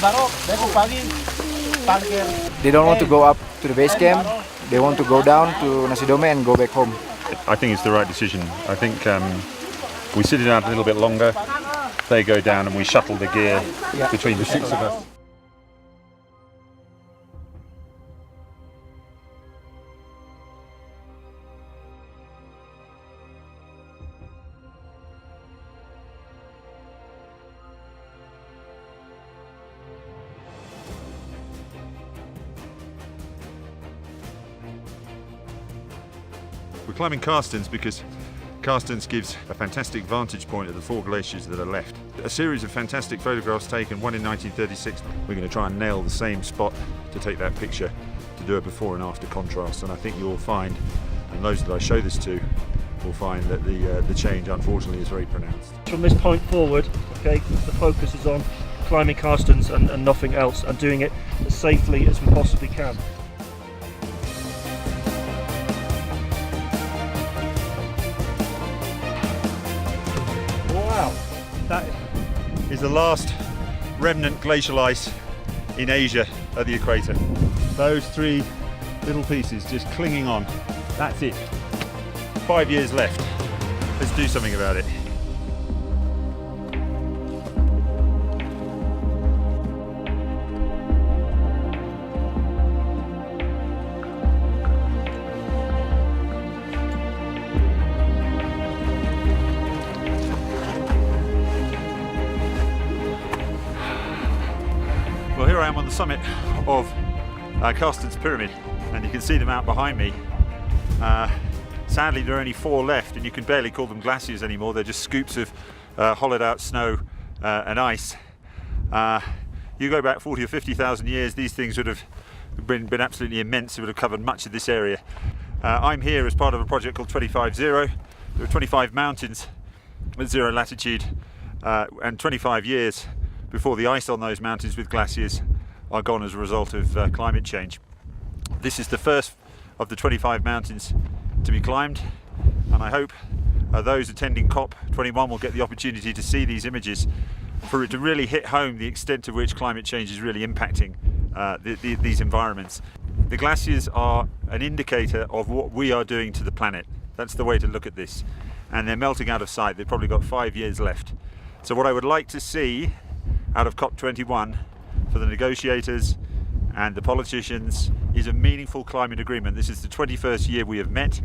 They don't want to go up to the base camp. They want to go down to Nasidome and go back home. I think it's the right decision. I think we sit it out a little bit longer. They go down and we shuttle the gear between the six of us. We're climbing Carstensz because Carstensz gives a fantastic vantage point of the four glaciers that are left. A series of fantastic photographs taken, one in 1936. We're going to try and nail the same spot to take that picture, to do a before and after contrast. And I think you'll find, and those that I show this to, will find that the change unfortunately is very pronounced. From this point forward, okay, the focus is on climbing Carstensz and nothing else, and doing it as safely as we possibly can. Wow, that is the last remnant glacial ice in Asia at the equator. Those three little pieces just clinging on. That's it. 5 years left. Let's do something about it. Well, here I am on the summit of Carstensz Pyramid, and you can see them out behind me. Sadly, there are only 4 left, and you can barely call them glaciers anymore. They're just scoops of hollowed out snow and ice. You go back 40 or 50,000 years, these things would have been absolutely immense. It would have covered much of this area. I'm here as part of a project called 25-0. There are 25 mountains at 0 latitude, and 25 years before the ice on those mountains with glaciers are gone as a result of climate change. This is the first of the 25 mountains to be climbed, and I hope those attending COP21 will get the opportunity to see these images, for it to really hit home the extent to which climate change is really impacting these environments. The glaciers are an indicator of what we are doing to the planet. That's the way to look at this, and they're melting out of sight. They've probably got 5 years left. So what I would like to see out of COP21 for the negotiators and the politicians is a meaningful climate agreement. This is the 21st year we have met.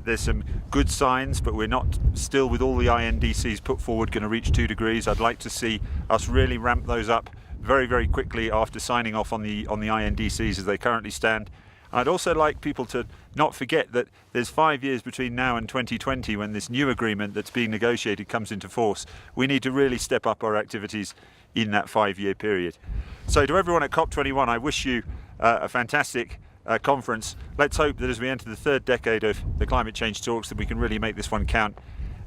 There's some good signs, but we're not still, with all the INDCs put forward, going to reach 2 degrees. I'd like to see us really ramp those up very, very quickly after signing off on the INDCs as they currently stand. I'd also like people to not forget that there's 5 years between now and 2020 when this new agreement that's being negotiated comes into force. We need to really step up our activities in that 5-year period. So to everyone at COP21, I wish you a fantastic conference. Let's hope that as we enter the 3rd decade of the climate change talks, that we can really make this one count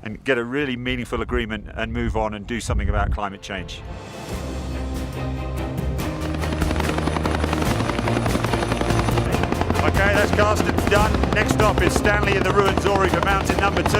and get a really meaningful agreement and move on and do something about climate change. Okay, that's Carstensz done. Next stop is Stanley in the ruins, Ori, for mountain number 2.